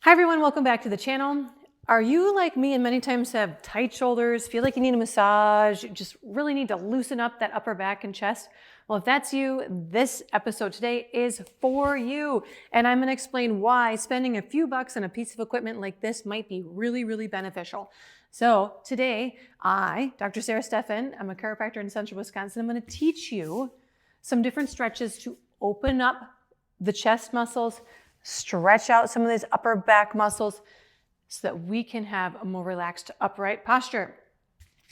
Hi everyone, welcome back to the channel. Are you like me and many times have tight shoulders, feel like you need a massage, you just really need to loosen up that upper back and chest? Well, if that's you, this episode today is for you. And I'm gonna explain why spending a few bucks on a piece of equipment like this might be really, really beneficial. So today, Dr. Sarah Steffen, I'm a chiropractor in Central Wisconsin. I'm gonna teach you some different stretches to open up the chest muscles, stretch out some of these upper back muscles so that we can have a more relaxed upright posture.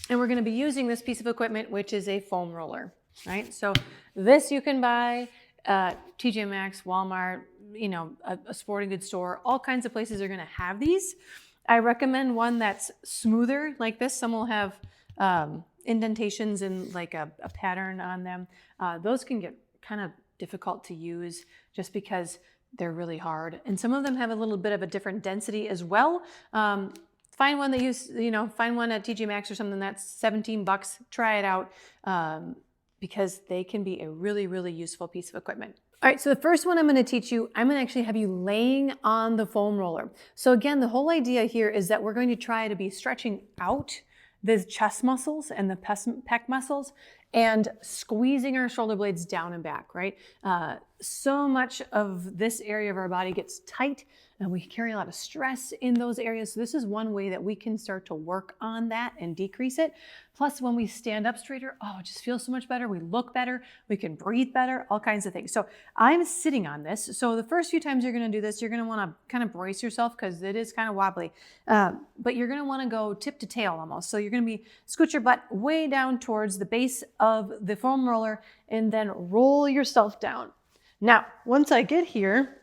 And we're going to be using this piece of equipment, which is a foam roller, right? So this you can buy TJ Maxx, Walmart, a sporting goods store, all kinds of places are going to have these. I recommend one that's smoother like this. Some will have indentations and like a pattern on them. Those can get kind of difficult to use just because they're really hard. And some of them have a little bit of a different density as well. Find one that find one at TJ Maxx or something that's 17 bucks. Try it out because they can be a really, really useful piece of equipment. All right, so the first one I'm going to teach you, I'm going to actually have you laying on the foam roller. So again, the whole idea here is that we're going to try to be stretching out the chest muscles and the pec muscles and squeezing our shoulder blades down and back, right? So much of this area of our body gets tight and we carry a lot of stress in those areas. So this is one way that we can start to work on that and decrease it. Plus, when we stand up straighter, it just feels so much better. We look better. We can breathe better, all kinds of things. So I'm sitting on this. So the first few times you're going to do this, you're going to want to kind of brace yourself because it is kind of wobbly. But you're going to want to go tip to tail almost. So you're going to scoot your butt way down towards the base of the foam roller and then roll yourself down. Now, once I get here,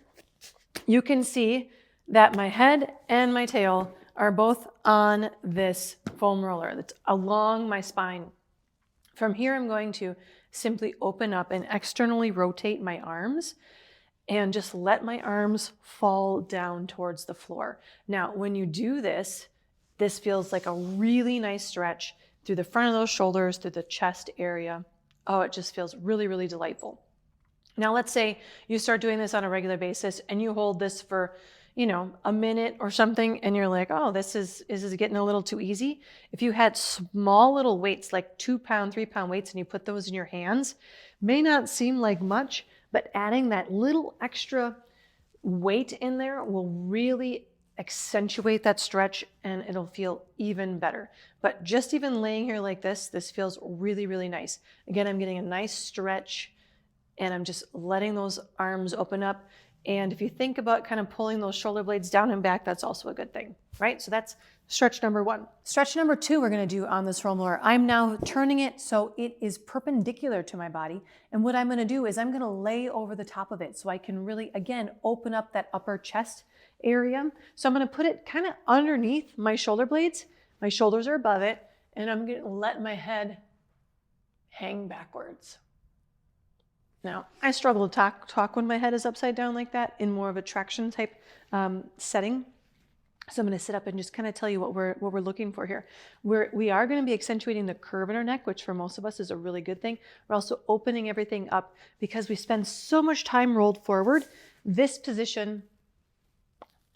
you can see that my head and my tail are both on this foam roller that's along my spine. From here, I'm going to simply open up and externally rotate my arms and just let my arms fall down towards the floor. Now, when you do this, this feels like a really nice stretch through the front of those shoulders, through the chest area. Oh, it just feels really, really delightful. Now, let's say you start doing this on a regular basis and you hold this for, a minute or something and you're like, oh, this is getting a little too easy. If you had small little weights, like 2 pound, 3 pound weights, and you put those in your hands, may not seem like much, but adding that little extra weight in there will really accentuate that stretch and it'll feel even better. But just even laying here like this feels really, really nice. Again, I'm getting a nice stretch and I'm just letting those arms open up. And if you think about kind of pulling those shoulder blades down and back, that's also a good thing, right? So that's stretch number one. Stretch number two we're going to do on this foam roller. I'm now turning it so it is perpendicular to my body. And what I'm going to do is I'm going to lay over the top of it so I can really, again, open up that upper chest area. So I'm going to put it kind of underneath my shoulder blades. My shoulders are above it. And I'm going to let my head hang backwards. Now, I struggle to talk when my head is upside down like that in more of a traction type setting. So I'm going to sit up and just kind of tell you what we're looking for here. We are going to be accentuating the curve in our neck, which for most of us is a really good thing. We're also opening everything up because we spend so much time rolled forward. This position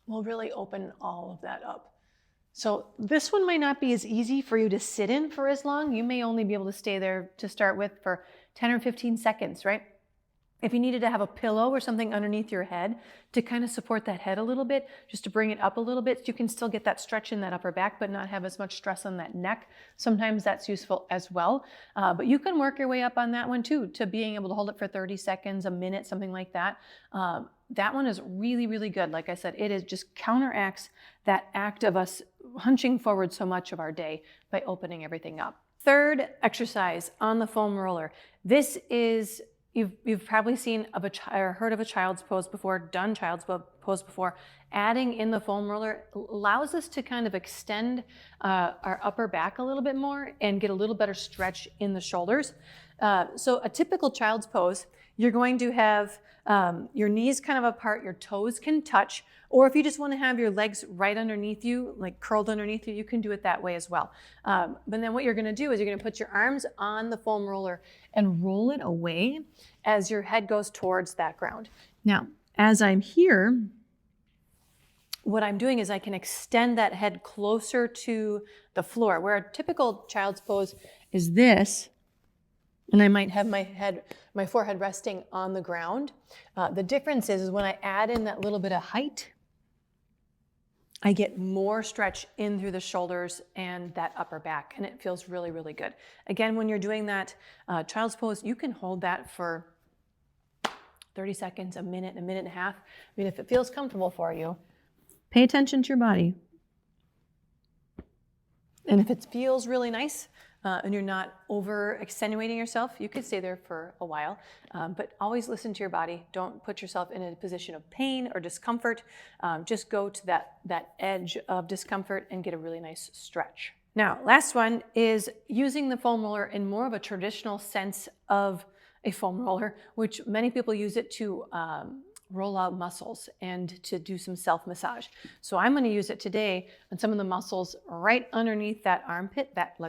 will really open all of that up. So this one might not be as easy for you to sit in for as long. You may only be able to stay there to start with for 10 or 15 seconds, right? If you needed to have a pillow or something underneath your head to kind of support that head a little bit, just to bring it up a little bit, so you can still get that stretch in that upper back, but not have as much stress on that neck. Sometimes that's useful as well. But you can work your way up on that one too, to being able to hold it for 30 seconds, a minute, something like that. That one is really, really good. Like I said, it just counteracts that act of us hunching forward so much of our day by opening everything up. Third exercise on the foam roller. This is, you've probably seen or heard of a child's pose before, done child's pose before. Adding in the foam roller allows us to kind of extend our upper back a little bit more and get a little better stretch in the shoulders. So a typical child's pose, you're going to have your knees kind of apart, your toes can touch, or if you just want to have your legs right underneath you, like curled underneath you, you can do it that way as well. But then what you're going to do is you're going to put your arms on the foam roller and roll it away as your head goes towards that ground. Now, as I'm here, what I'm doing is I can extend that head closer to the floor, where a typical child's pose is this, and I might have my forehead resting on the ground. The difference is when I add in that little bit of height, I get more stretch in through the shoulders and that upper back, and it feels really, really good. Again, when you're doing that child's pose, you can hold that for 30 seconds, a minute and a half. I mean, if it feels comfortable for you, pay attention to your body. And if it feels really nice and you're not over extenuating yourself, you could stay there for a while. But always listen to your body. Don't put yourself in a position of pain or discomfort. Just go to that edge of discomfort and get a really nice stretch. Now, last one is using the foam roller in more of a traditional sense of a foam roller, which many people use it to roll out muscles and to do some self-massage. So I'm going to use it today on some of the muscles right underneath that armpit, that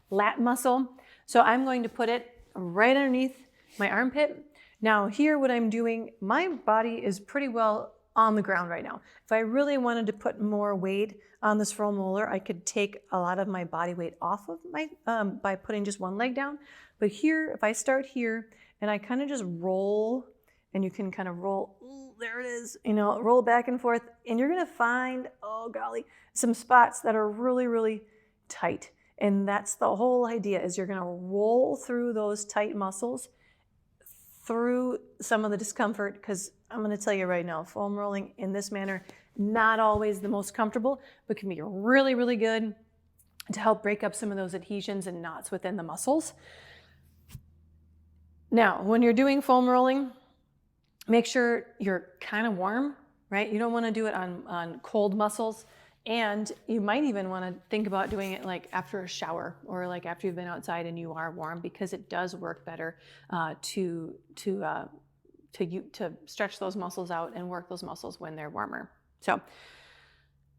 lat muscle. So I'm going to put it right underneath my armpit. Now here what I'm doing, my body is pretty well on the ground right now. If I really wanted to put more weight on this foam roller, I could take a lot of my body weight off of my, by putting just one leg down. But here, if I start here and I kind of just roll, and you can kind of roll, ooh, there it is, roll back and forth, and you're gonna find, oh golly, some spots that are really, really tight. And that's the whole idea, is you're gonna roll through those tight muscles, through some of the discomfort, because I'm gonna tell you right now, foam rolling in this manner, not always the most comfortable, but can be really, really good to help break up some of those adhesions and knots within the muscles. Now, when you're doing foam rolling, make sure you're kind of warm, right? You don't want to do it on cold muscles. And you might even want to think about doing it like after a shower or like after you've been outside and you are warm, because it does work better to stretch those muscles out and work those muscles when they're warmer. So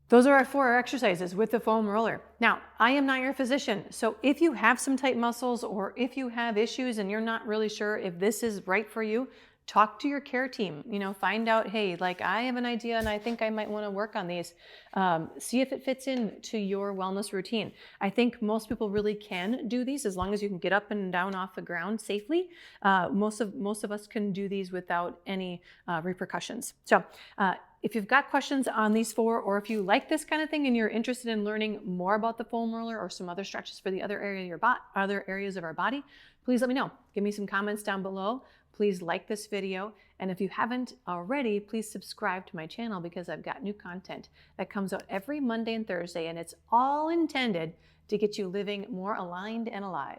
those are our 4 exercises with the foam roller. Now, I am not your physician, so if you have some tight muscles or if you have issues and you're not really sure if this is right for you, talk to your care team. Find out, hey, like I have an idea and I think I might want to work on these. See if it fits into your wellness routine. I think most people really can do these as long as you can get up and down off the ground safely. Most of us can do these without any repercussions. So if you've got questions on these 4, or if you like this kind of thing and you're interested in learning more about the foam roller or some other stretches for the other areas of our body, please let me know. Give me some comments down below. Please like this video. And if you haven't already, please subscribe to my channel, because I've got new content that comes out every Monday and Thursday, and it's all intended to get you living more aligned and alive.